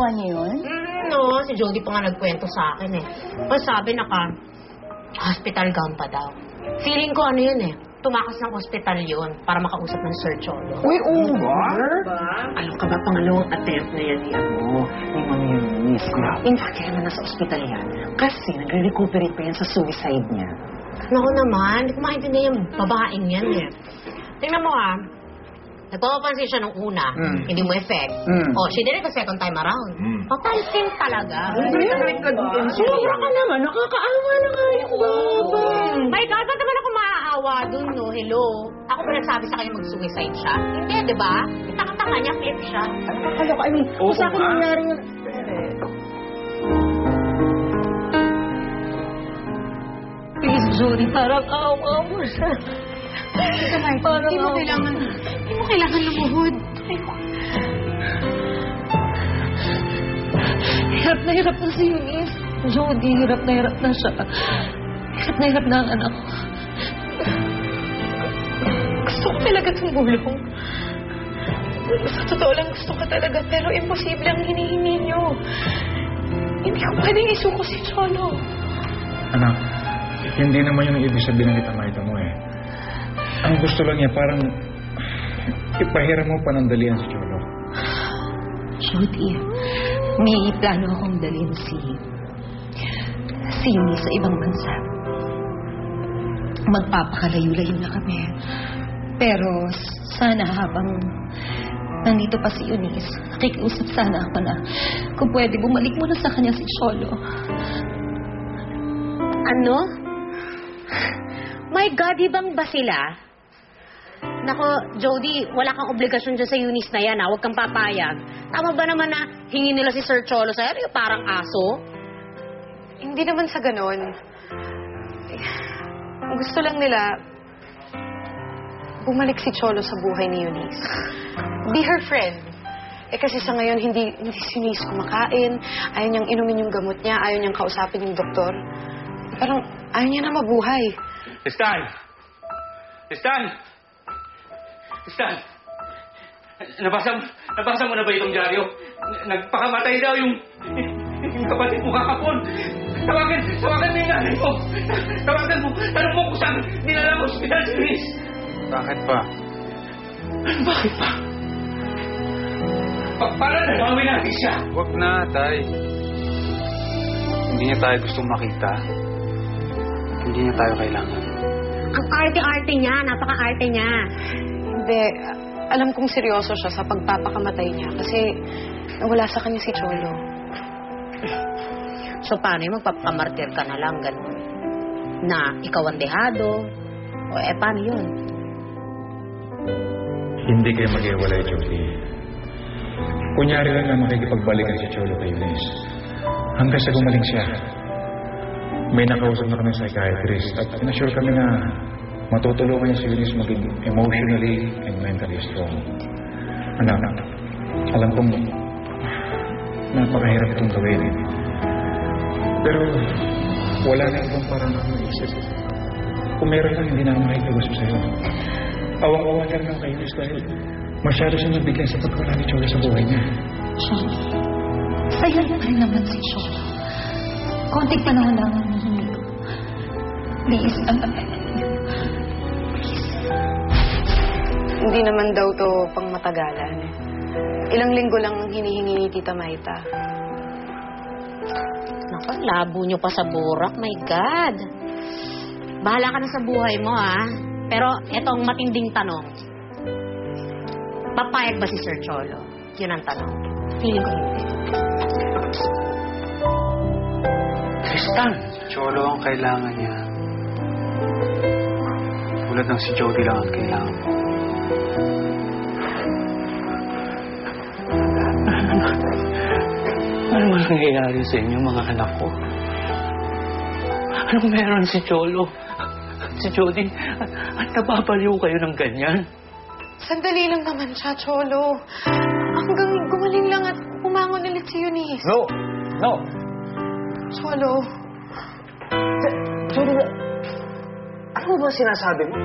Nagawa niya yun? No, si Jody pa nga nagkwento sa akin eh. Tapos sabi hospital gown pa daw. Feeling ko ano yun eh. Tumakas ng hospital yun para makausap ng Sir Cholo. Uy, oo ba? Alam ka ba, pangalawang attempt na yan ni Mami Eunice. In fact, kaya naman nasa ospital yan. Kasi nagre-recuperate pa yan sa suicide niya. Naku naman, hindi ko maintindihan yung babaeng yan eh. Tingnan mo nagpapapansin siya nung una, hindi mo effect. Oh, she did it the second time around. Papansin talaga. Sobra ka naman, nakakaawa na kayo, baba. My God, ba't naman ako maaawa dun, no? Hello? Ako ba nagsabi sa kanya mag-suicide siya? Hindi, di ba? Itaka-taka niya, flip siya. Ano ka kaloka? I mean, kung sa akin nangyari yun... Please, Jody, parang awa mo siya. Hindi mo kailangan lumuhod. Hirap na si Eunice. Jody, hirap na siya. Hirap na ang anak ko. Gusto ko talaga tumulong. Sa totoo lang, gusto ko talaga, pero imposible ang hinihingi niyo. Hindi ko pwedeng isuko si Cholo. Anak, hindi naman yung ibig sabihin ng itamaita mo eh. Ang gusto lang niya, parang ipahiram mo panandalian si Cholo. Jody, may plano akong dalhin si Eunice sa ibang bansa. Magpapakalayo-layo na kami. Pero sana habang nandito pa si Eunice, nakikiusap sana ako na kung pwede bumalik muna sa kanya si Cholo. Ano? My God, ibang ba sila? Nako, Jody, wala kang obligasyon dyan sa Eunice na yan, ha? Huwag kang papayag. Tama ba naman na hingin nila si Sir Cholo sa'yo? Yung parang aso? Hindi naman sa ganon. Gusto lang nila bumalik si Cholo sa buhay ni Eunice. Be her friend. Kasi sa ngayon, hindi si Eunice kumakain, ayaw niyang inumin yung gamot niya, ayaw niyang kausapin yung doktor. Parang ayaw niya na mabuhay. Stan! Nabasa mo na ba itong dyaryo? Nagpakamatay daw yung kapatid mo kakapon. Tawagan mo yung nanay mo. Tawagan mo. Tanong mo kung saan nilalang hospital si Luis. Bakit pa? Bakit pa? Para nalawi natin siya. Huwag na, Tay. Hindi niya tayo gustong makita. Hindi niya tayo kailangan. Ang arte-arte niya, napaka-arte niya. Hindi. Alam kong seryoso siya sa pagpapakamatay niya kasi nawala sa kanya si Cholo. So, paano yung magpapakamartir ka na lang, gano'n? Na ikaw ang dehado? O, paano yun? Hindi kayo mag-iwalay, Jody. Kunyari lang na makikipagbalikan si Cholo kay Eunice. Hanggang sa gumaling siya. May nakausap na kami ng psychiatrist at inassure kami na matutulungan niya si Eunice maging emotionally and mentally strong. Anak, alam kong napakahirap itong gawin. Pero wala na ibang parang ako naisip. Kung meron lang hindi na ako makikagusap sa'yo. Awang-awa ka lang kay Eunice dahil masyado siya nabigyan sa pagkawala ni Cholo sa buhay niya. Sayang pa rin naman si Cholo. Konting panahon lang ang hihingi ko. Please, Hindi naman daw to pang matagalan. Ilang linggo lang ang hinihingi ni Tita Maita. Naku, labo nyo pa sa burak. My God. Bahala ka na sa buhay mo, ha? Pero etong matinding tanong. Papayag ba si Sir Cholo? Yun ang tanong. Feeling ko hindi. Tristan! Cholo ang kailangan niya. Tulad ng si Jody lang ang kailangan ko. Ano man nangyayari sa inyo, mga anak ko? Anong meron si Cholo? Si Jody? At napapaliw kayo ng ganyan? Sandali lang naman siya, Cholo. Hanggang gumaling lang at pumangon ulit si Eunice. No! Cholo. Jody, ano ba sinasabi mo?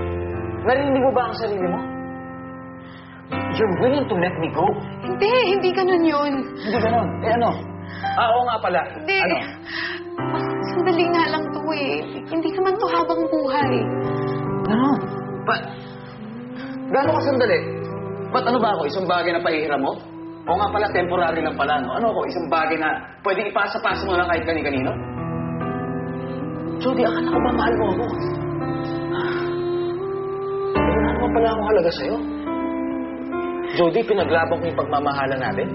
Narinig mo ba ang sarili mo? You're willing to let me go. Hindi ganun yun. Hindi ganon. Eh ano? Oo nga pala. Hindi. Ano? Sandali nga lang to eh. Hindi naman to habang buhay. Ganon? Gano'n ka sandali? Ba't ano ba ako? Isang bagay na pahihiram mo? O nga pala, temporary lang pala, no? Ano ako? Isang bagay na pwedeng ipasa-pasa mo lang kahit kani-kanino? Jody, akala ko ba mahal mo ako? Wala naman pala akong halaga sa'yo. Jody, pinaglaban ko yung pagmamahalan natin.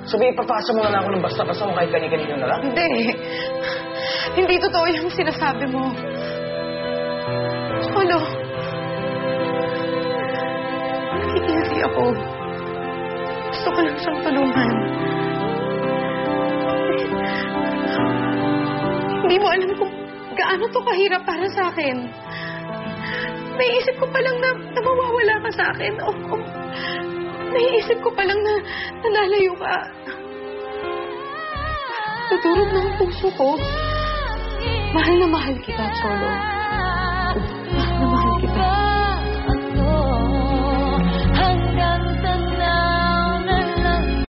Sabi, ipapasa mo na lang ako ng basta-basta kung kahit kani-kanino na lang? Hindi. Hindi totoo yung sinasabi mo. Cholo. Nakikiliti ako. Gusto ko lang siyang tulungan. Hindi mo alam kung gaano to kahirap para sa akin. Naiisip ko pa lang na mawawala ka sa akin. O naiisip ko pa lang na nalalayo ka. Tutulog na ang puso ko. Mahal na mahal kita, Cholo. Mahal na